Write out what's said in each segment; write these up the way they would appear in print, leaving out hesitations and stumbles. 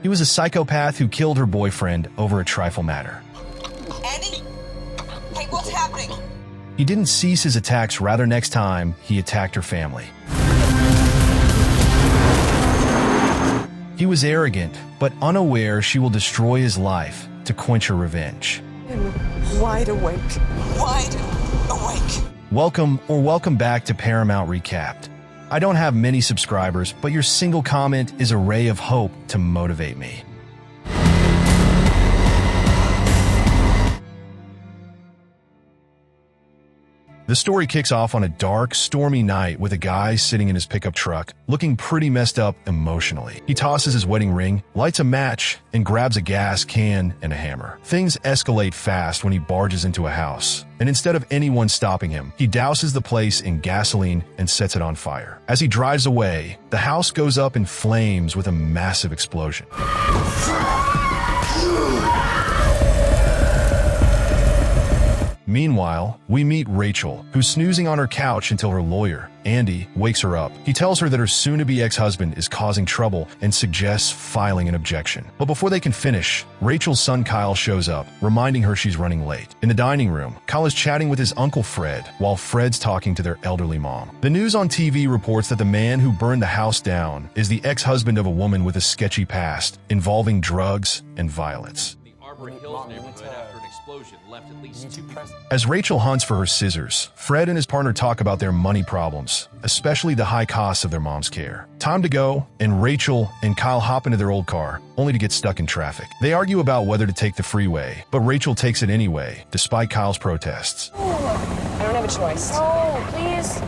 He was a psychopath who killed her boyfriend over a trifle matter. Andy? Hey, what's happening? He didn't cease his attacks, rather next time, he attacked her family. He was arrogant, but unaware she will destroy his life to quench her revenge. I'm wide awake. Wide awake. Welcome back to Paramount Recapped. I don't have many subscribers, but your single comment is a ray of hope to motivate me. The story kicks off on a dark, stormy night with a guy sitting in his pickup truck, looking pretty messed up emotionally. He tosses his wedding ring, lights a match, and grabs a gas can and a hammer. Things escalate fast when he barges into a house, and instead of anyone stopping him, he douses the place in gasoline and sets it on fire. As he drives away, the house goes up in flames with a massive explosion. Meanwhile, we meet Rachel, who's snoozing on her couch until her lawyer, Andy, wakes her up. He tells her that her soon-to-be ex-husband is causing trouble and suggests filing an objection. But before they can finish, Rachel's son Kyle shows up, reminding her she's running late. In the dining room, Kyle is chatting with his uncle Fred, while Fred's talking to their elderly mom. The news on TV reports that the man who burned the house down is the ex-husband of a woman with a sketchy past involving drugs and violence. Hills neighborhood after an explosion left at least 2 people. As Rachel hunts for her scissors, Fred and his partner talk about their money problems, especially the high costs of their mom's care. Time to go, and Rachel and Kyle hop into their old car, only to get stuck in traffic. They argue about whether to take the freeway, but Rachel takes it anyway, despite Kyle's protests. I don't have a choice. Oh, please.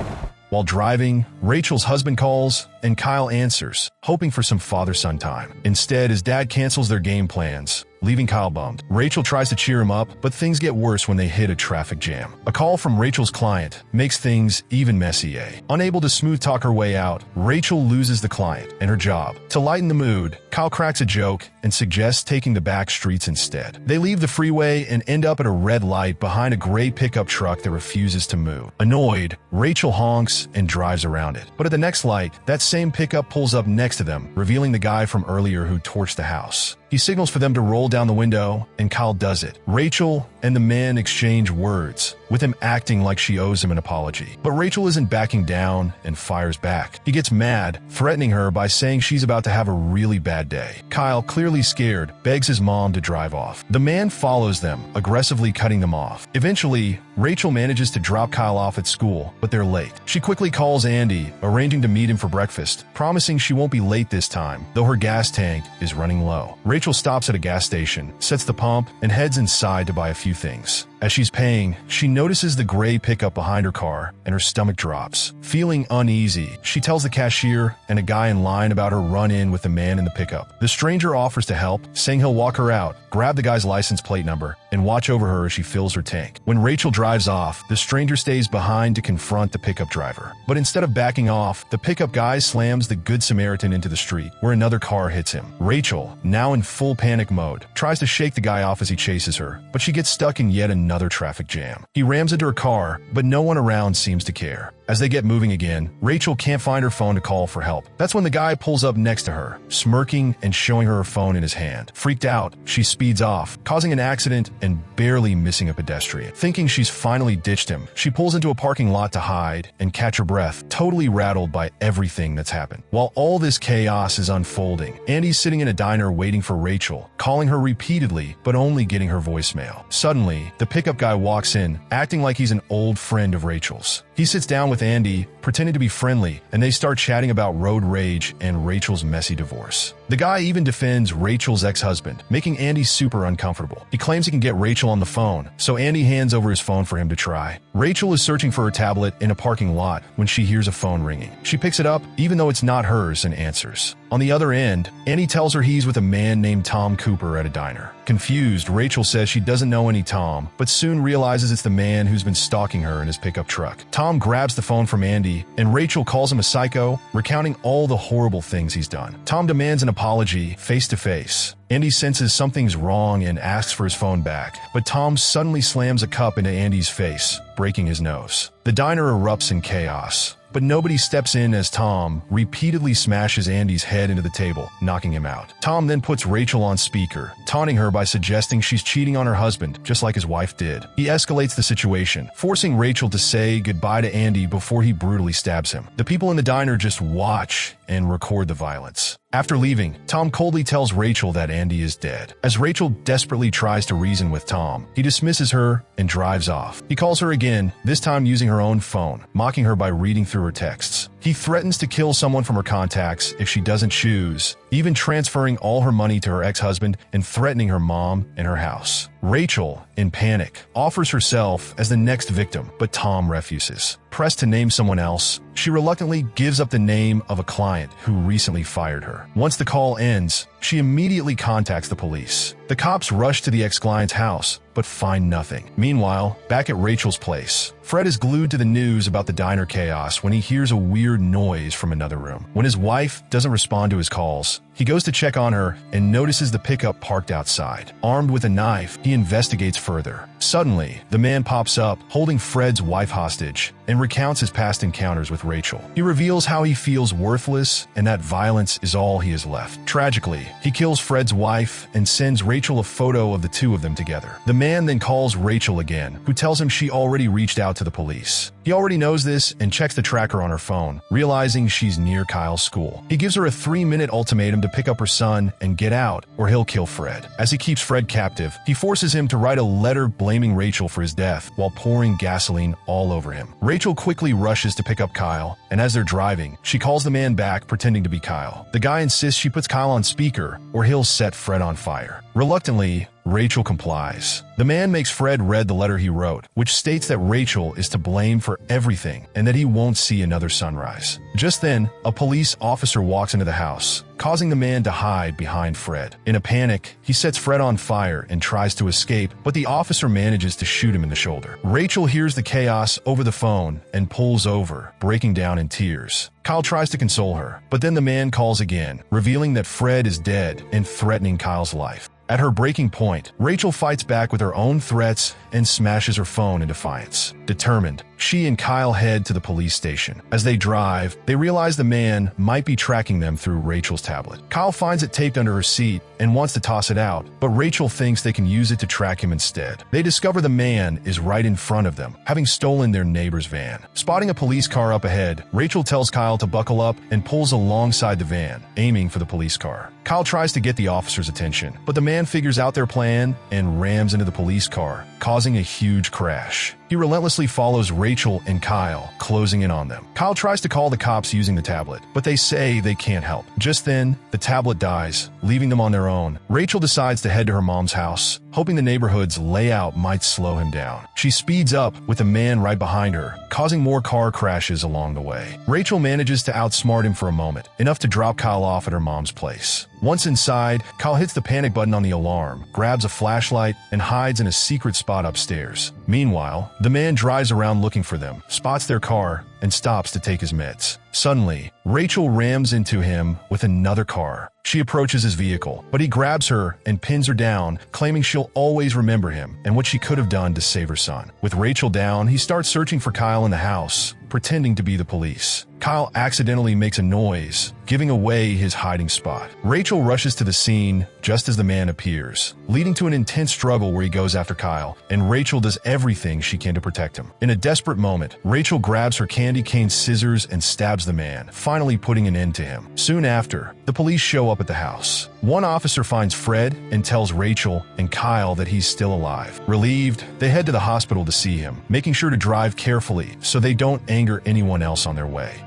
While driving, Rachel's husband calls, and Kyle answers, hoping for some father-son time. Instead, his dad cancels their game plans, leaving Kyle bummed. Rachel tries to cheer him up, but things get worse when they hit a traffic jam. A call from Rachel's client makes things even messier. Unable to smooth talk her way out, Rachel loses the client and her job. To lighten the mood, Kyle cracks a joke and suggests taking the back streets instead. They leave the freeway and end up at a red light behind a gray pickup truck that refuses to move. Annoyed, Rachel honks and drives around it. But at the next light, that same pickup pulls up next to them, revealing the guy from earlier who torched the house. He signals for them to roll down the window, and Kyle does it. Rachel and the man exchange words, with him acting like she owes him an apology. But Rachel isn't backing down and fires back. He gets mad, threatening her by saying she's about to have a really bad day. Kyle, clearly scared, begs his mom to drive off. The man follows them, aggressively cutting them off. Eventually, Rachel manages to drop Kyle off at school, but they're late. She quickly calls Andy, arranging to meet him for breakfast, promising she won't be late this time, though her gas tank is running low. Rachel stops at a gas station, sets the pump, and heads inside to buy a few things. As she's paying, she notices the gray pickup behind her car, and her stomach drops. Feeling uneasy, she tells the cashier and a guy in line about her run-in with the man in the pickup. The stranger offers to help, saying he'll walk her out, grab the guy's license plate number, and watch over her as she fills her tank. When Rachel drives off, the stranger stays behind to confront the pickup driver. But instead of backing off, the pickup guy slams the Good Samaritan into the street, where another car hits him. Rachel, now in full panic mode, tries to shake the guy off as he chases her, but she gets stuck in yet another traffic jam. He rams into her car, but no one around seems to care. As they get moving again, Rachel can't find her phone to call for help. That's when the guy pulls up next to her, smirking and showing her phone in his hand. Freaked out, she speeds off, causing an accident and barely missing a pedestrian. Thinking she's finally ditched him, she pulls into a parking lot to hide and catch her breath, totally rattled by everything that's happened. While all this chaos is unfolding, Andy's sitting in a diner waiting for Rachel, calling her repeatedly, but only getting her voicemail. Suddenly, the pickup guy walks in, acting like he's an old friend of Rachel's. He sits down with Andy, pretending to be friendly, and they start chatting about road rage and Rachel's messy divorce. The guy even defends Rachel's ex-husband, making Andy super uncomfortable. He claims he can get Rachel on the phone, so Andy hands over his phone for him to try. Rachel is searching for her tablet in a parking lot when she hears a phone ringing. She picks it up, even though it's not hers, and answers. On the other end, Andy tells her he's with a man named Tom Cooper at a diner. Confused, Rachel says she doesn't know any Tom, but soon realizes it's the man who's been stalking her in his pickup truck. Tom grabs the phone from Andy, and Rachel calls him a psycho, recounting all the horrible things he's done. Tom demands an apology face to face. Andy senses something's wrong and asks for his phone back, but Tom suddenly slams a cup into Andy's face, breaking his nose. The diner erupts in chaos. but nobody steps in as Tom repeatedly smashes Andy's head into the table, knocking him out. Tom then puts Rachel on speaker, taunting her by suggesting she's cheating on her husband, just like his wife did. He escalates the situation, forcing Rachel to say goodbye to Andy before he brutally stabs him. The people in the diner just watch and record the violence. After leaving, Tom coldly tells Rachel that Andy is dead. As Rachel desperately tries to reason with Tom, he dismisses her and drives off. He calls her again, this time using her own phone, mocking her by reading through her texts. He threatens to kill someone from her contacts if she doesn't choose, even transferring all her money to her ex-husband and threatening her mom and her house. Rachel, in panic, offers herself as the next victim, but Tom refuses. Pressed to name someone else, she reluctantly gives up the name of a client who recently fired her. Once the call ends, she immediately contacts the police. The cops rush to the ex-client's house, but find nothing. Meanwhile, back at Rachel's place, Fred is glued to the news about the diner chaos when he hears a weird noise from another room. When his wife doesn't respond to his calls, he goes to check on her and notices the pickup parked outside. Armed with a knife, he investigates further. Suddenly, the man pops up, holding Fred's wife hostage, and recounts his past encounters with Rachel. He reveals how he feels worthless and that violence is all he has left. Tragically, he kills Fred's wife and sends Rachel a photo of the two of them together. The man then calls Rachel again, who tells him she already reached out to the police. He already knows this and checks the tracker on her phone, realizing she's near Kyle's school. He gives her a 3-minute ultimatum to pick up her son and get out, or he'll kill Fred. As he keeps Fred captive, he forces him to write a letter blaming Rachel for his death while pouring gasoline all over him. Rachel quickly rushes to pick up Kyle, and as they're driving, she calls the man back pretending to be Kyle. The guy insists she puts Kyle on speaker, or he'll set Fred on fire. Reluctantly, Rachel complies. The man makes Fred read the letter he wrote, which states that Rachel is to blame for everything and that he won't see another sunrise. Just then, a police officer walks into the house, causing the man to hide behind Fred. In a panic, he sets Fred on fire and tries to escape, but the officer manages to shoot him in the shoulder. Rachel hears the chaos over the phone and pulls over, breaking down in tears. Kyle tries to console her, but then the man calls again, revealing that Fred is dead and threatening Kyle's life. At her breaking point, Rachel fights back with her own threats and smashes her phone in defiance. Determined, she and Kyle head to the police station. As they drive, they realize the man might be tracking them through Rachel's tablet. Kyle finds it taped under her seat and wants to toss it out, but Rachel thinks they can use it to track him instead. They discover the man is right in front of them, having stolen their neighbor's van. Spotting a police car up ahead, Rachel tells Kyle to buckle up and pulls alongside the van, aiming for the police car. Kyle tries to get the officer's attention, but the man figures out their plan and rams into the police car, causing a huge crash. He relentlessly follows Rachel and Kyle, closing in on them. Kyle tries to call the cops using the tablet, but they say they can't help. Just then, the tablet dies, leaving them on their own. Rachel decides to head to her mom's house, hoping the neighborhood's layout might slow him down. She speeds up with a man right behind her, causing more car crashes along the way. Rachel manages to outsmart him for a moment, enough to drop Kyle off at her mom's place. Once inside, Kyle hits the panic button on the alarm, grabs a flashlight, and hides in a secret spot upstairs. Meanwhile, the man drives around looking for them, spots their car, and stops to take his meds. Suddenly, Rachel rams into him with another car. She approaches his vehicle, but he grabs her and pins her down, claiming she'll always remember him and what she could have done to save her son. With Rachel down, he starts searching for Kyle in the house, pretending to be the police. Kyle accidentally makes a noise, giving away his hiding spot. Rachel rushes to the scene just as the man appears, leading to an intense struggle where he goes after Kyle, and Rachel does everything she can to protect him. In a desperate moment, Rachel grabs her candy cane scissors and stabs the man, finally putting an end to him. Soon after, the police show up at the house. One officer finds Fred and tells Rachel and Kyle that he's still alive. Relieved, they head to the hospital to see him, making sure to drive carefully so they don't anger anyone else on their way.